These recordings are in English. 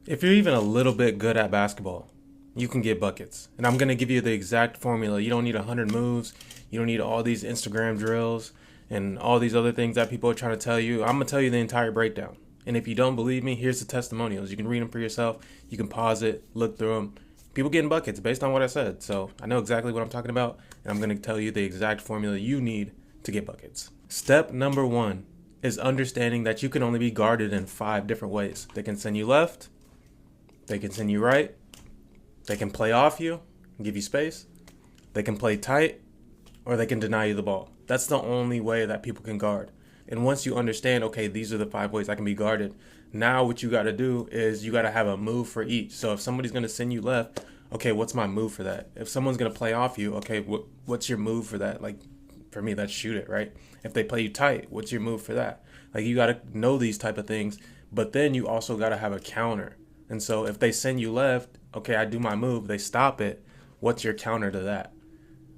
If you're even a little bit good at basketball, you can get buckets. And I'm going to give you the exact formula. You don't need 100 moves. You don't need all these Instagram drills and all these other things that people are trying to tell you. I'm going to tell you the entire breakdown. And if you don't believe me, here's the testimonials. You can read them for yourself. You can pause it, look through them. People getting buckets based on what I said. So I know exactly what I'm talking about. And I'm going to tell you the exact formula you need to get buckets. Step number one is understanding that you can only be guarded in 5 different ways. They can send you left, they can send you right, they can play off you and give you space, they can play tight, or they can deny you the ball. That's the only way that people can guard. And once you understand, okay, these are the 5 ways I can be guarded, now what you got to do is you got to have a move for each. So if somebody's going to send you left, okay, what's my move for that? If someone's going to play off you, okay, what's your move for that? Like, for me, that's shoot it, right? If they play you tight, what's your move for that? Like, you got to know these type of things, but then you also got to have a counter. And so if they send you left, okay, I do my move, they stop it. What's your counter to that?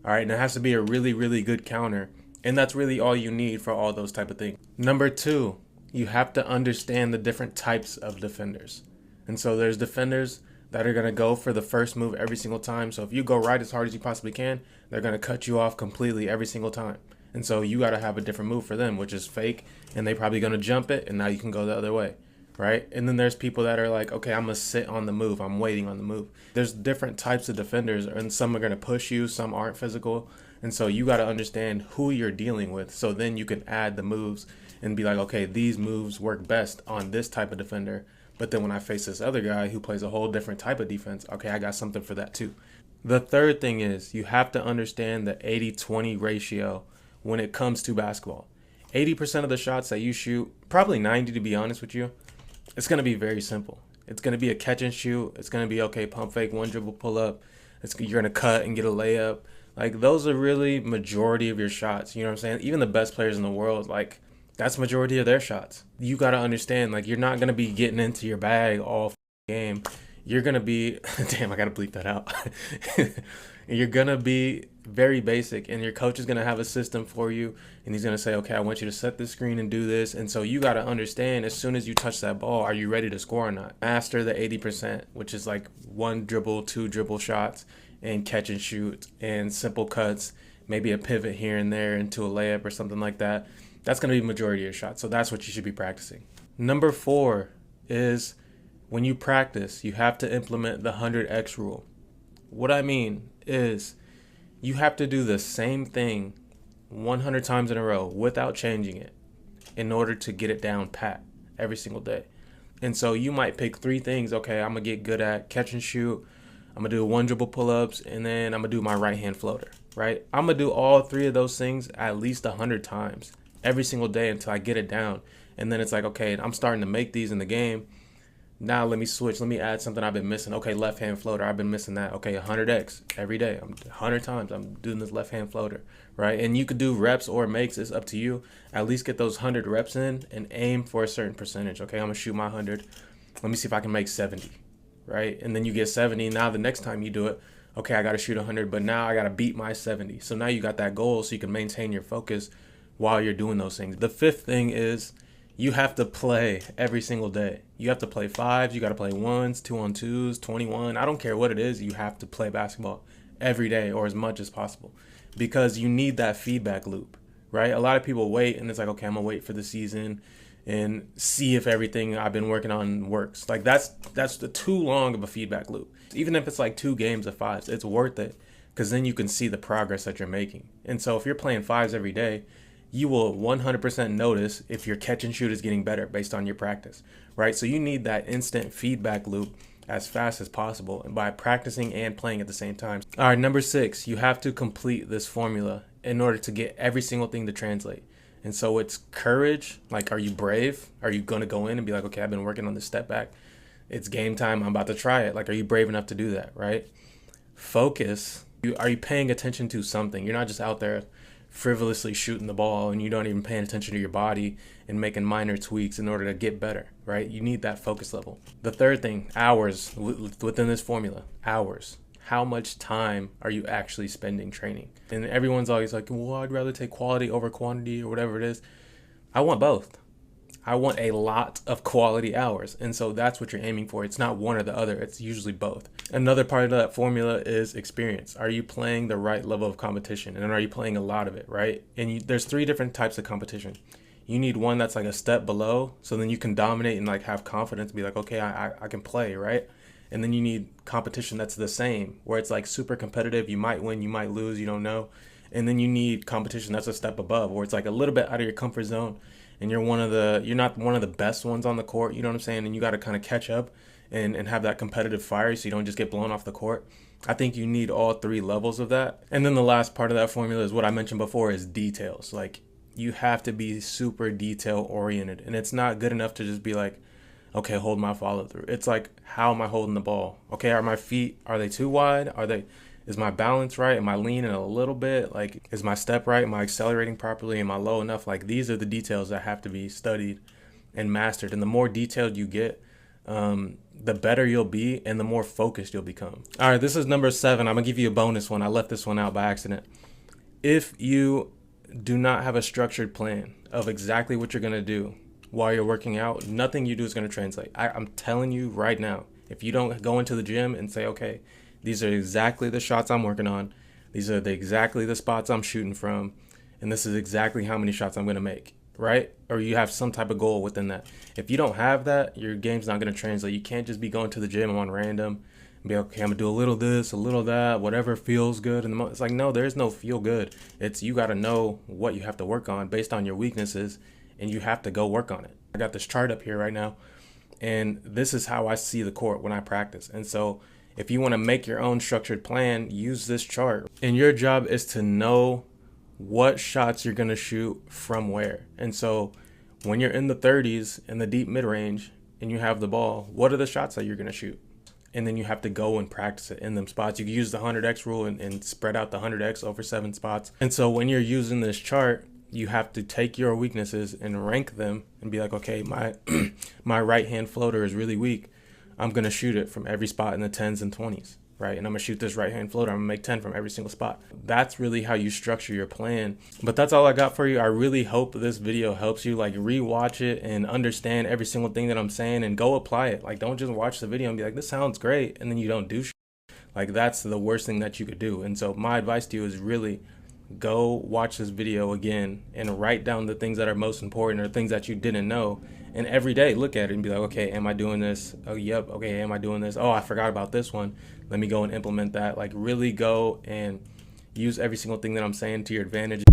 All right, and it has to be a really, really good counter. And that's really all you need for all those type of things. Number two, you have to understand the different types of defenders. And so there's defenders that are going to go for the first move every single time. So if you go right as hard as you possibly can, they're going to cut you off completely every single time. And so you got to have a different move for them, which is fake. And they're probably going to jump it, and now you can go the other way. Right? And then there's people that are like, okay, I'm going to sit on the move. I'm waiting on the move. There's different types of defenders, and some are going to push you, some aren't physical. And so you got to understand who you're dealing with. So then you can add the moves and be like, okay, these moves work best on this type of defender. But then when I face this other guy who plays a whole different type of defense, okay, I got something for that too. The third thing is you have to understand the 80-20 ratio when it comes to basketball. 80% of the shots that you shoot, probably 90 to be honest with you, it's going to be very simple. It's going to be a catch and shoot. It's going to be, okay, pump fake, one dribble, pull up. You're going to cut and get a layup. Like, those are really majority of your shots. You know what I'm saying? Even the best players in the world, like, that's majority of their shots. You got to understand, like, you're not going to be getting into your bag all game. You're going to be, damn, I got to bleep that out. You're going to be very basic, and your coach is going to have a system for you, and he's going to say, okay, I want you to set the screen and do this. And so you got to understand, as soon as you touch that ball, are you ready to score or not? Master the 80%, which is like one dribble, two dribble shots, and catch and shoot, and simple cuts, maybe a pivot here and there into a layup or something like that. That's going to be the majority of your shots. So that's what you should be practicing. Number 4 is, when you practice, you have to implement the 100x rule. What I mean is, you have to do the same thing 100 times in a row without changing it in order to get it down pat every single day. And so you might pick 3 things. Okay, I'm going to get good at catch and shoot. I'm going to do one dribble pull-ups, and then I'm going to do my right hand floater, right? I'm going to do all 3 of those things at least 100 times every single day until I get it down. And then it's like, okay, I'm starting to make these in the game. Now let me switch. Let me add something I've been missing. Okay, left hand floater. I've been missing that. Okay, 100x every day. I'm 100 times. I'm doing this left hand floater, right? And you could do reps or makes. It's up to you. At least get those 100 reps in and aim for a certain percentage. Okay, I'm gonna shoot my 100. Let me see if I can make 70, right? And then you get 70. Now the next time you do it, okay, I got to shoot 100, but now I got to beat my 70. So now you got that goal, so you can maintain your focus while you're doing those things. The 5th thing is, you have to play every single day. You have to play 5s, you got to play 1s, 2-on-2s, 21. I don't care what it is, you have to play basketball every day, or as much as possible, because you need that feedback loop, right? A lot of people wait, and it's like, okay, I'm gonna wait for the season and see if everything I've been working on works. Like, that's too long of a feedback loop. Even if it's like 2 games of 5s, it's worth it, because then you can see the progress that you're making. And so if you're playing 5s every day, you will 100% notice if your catch and shoot is getting better based on your practice, right? So you need that instant feedback loop as fast as possible, and by practicing and playing at the same time. All right, number 6, you have to complete this formula in order to get every single thing to translate. And so it's courage. Like, are you brave? Are you going to go in and be like, okay, I've been working on this step back. It's game time. I'm about to try it. Like, are you brave enough to do that, right? Focus. Are you paying attention to something? You're not just out there frivolously shooting the ball and you don't even paying attention to your body and making minor tweaks in order to get better, right? You need that focus level. The third thing, hours within this formula, hours. How much time are you actually spending training? And everyone's always like, well, I'd rather take quality over quantity or whatever it is. I want both. I want a lot of quality hours. And so that's what you're aiming for. It's not one or the other. It's usually both. Another part of that formula is experience. Are you playing the right level of competition? And are you playing a lot of it, right? And there's 3 different types of competition. You need one that's like a step below, so then you can dominate and like have confidence, be like, okay, I can play, right? And then you need competition that's the same, where it's like super competitive. You might win, you might lose, you don't know. And then you need competition that's a step above, where it's like a little bit out of your comfort zone, and you're not one of the best ones on the court. You know what I'm saying? And you got to kind of catch up and have that competitive fire, so you don't just get blown off the court. I think you need all 3 levels of that. And then the last part of that formula is what I mentioned before, is details. Like, you have to be super detail oriented, and it's not good enough to just be like, okay, hold my follow through. It's like, how am I holding the ball? Okay, are my feet, are they too wide? Is my balance right? Am I leaning a little bit? Like, is my step right? Am I accelerating properly? Am I low enough? Like, these are the details that have to be studied and mastered. And the more detailed you get, the better you'll be and the more focused you'll become. All right, this is number 7. I'm gonna give you a bonus one. I left this one out by accident. If you do not have a structured plan of exactly what you're going to do while you're working out, nothing you do is going to translate. I'm telling you right now, if you don't go into the gym and say, okay, these are exactly the shots I'm working on, these are exactly the spots I'm shooting from, and this is exactly how many shots I'm going to make, right? Or you have some type of goal within that. If you don't have that, your game's not going to translate. You can't just be going to the gym on random and be okay, I'm gonna do a little this, a little that, whatever feels good. And it's like, no, there's no feel good. It's, you got to know what you have to work on based on your weaknesses, and you have to go work on it. I got this chart up here right now, and this is how I see the court when I practice. And so if you want to make your own structured plan, use this chart. And your job is to know what shots you're going to shoot from where. And so when you're in the 30s in the deep mid range and you have the ball, what are the shots that you're going to shoot? And then you have to go and practice it in them spots. You can use the 100x rule and spread out the 100x over 7 spots. And so when you're using this chart, you have to take your weaknesses and rank them and be like, okay, my my right hand floater is really weak. I'm going to shoot it from every spot in the 10s and 20s, right? And I'm going to shoot this right hand floater. I'm going to make 10 from every single spot. That's really how you structure your plan. But that's all I got for you. I really hope this video helps you. Like, rewatch it and understand every single thing that I'm saying and go apply it. Like, don't just watch the video and be like, this sounds great, and then you don't do shit. Like, that's the worst thing that you could do. And so my advice to you is really go watch this video again and write down the things that are most important or things that you didn't know. And every day look at it and be like, okay, am I doing this? Oh, yep. Okay, am I doing this? Oh, I forgot about this one. Let me go and implement that. Like, really go and use every single thing that I'm saying to your advantage.